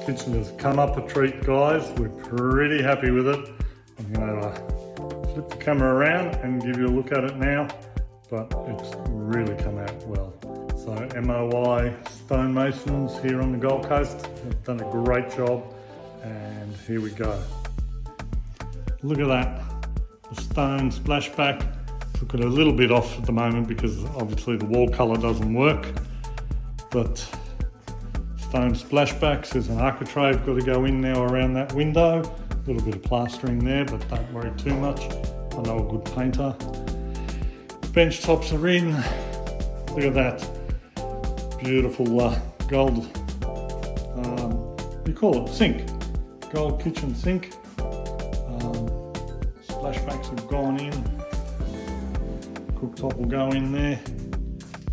Kitchen has come up a treat, guys. We're pretty happy with it. I'm going to flip the camera around and give you a look at it now, but it's really come out well. So MOI stonemasons here on the Gold Coast have done a great job, and here we go. Look at that, the stone splashback. Took it a little bit off at the moment because obviously the wall colour doesn't work, but stone splashbacks. There's an architrave got to go in now around that window. A little bit of plastering there, but don't worry too much. I know a good painter. Bench tops are in. Look at that. Beautiful gold, what do you call it? Sink. Gold kitchen sink. Splashbacks have gone in. Cooktop will go in there.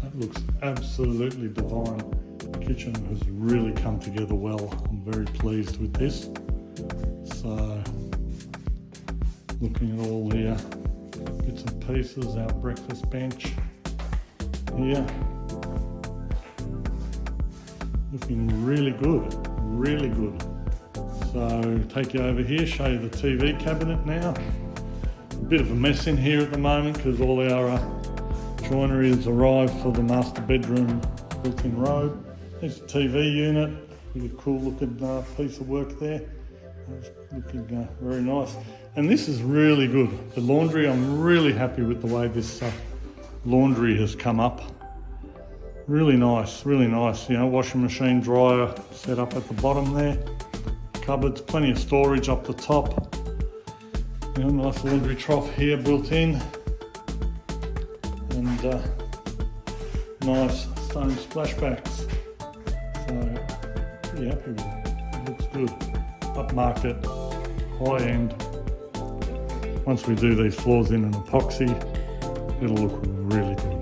That looks absolutely divine. The kitchen has really come together well. I'm very pleased with this. So, looking at all the bits and pieces, our breakfast bench here. Looking really good, really good. So, take you over here, show you the TV cabinet now. A bit of a mess in here at the moment because all our joinery has arrived for the master bedroom built-in robe. There's a TV unit, really cool looking piece of work there. Looking very nice. And this is really good. The laundry, I'm really happy with the way this laundry has come up. Really nice, really nice. You know, washing machine, dryer set up at the bottom there. Cupboards, plenty of storage up the top. You know, nice laundry trough here built in. And nice stone splashbacks. So, pretty happy with it. It looks good. Upmarket, high end. Once we do these floors in an epoxy, it'll look really good.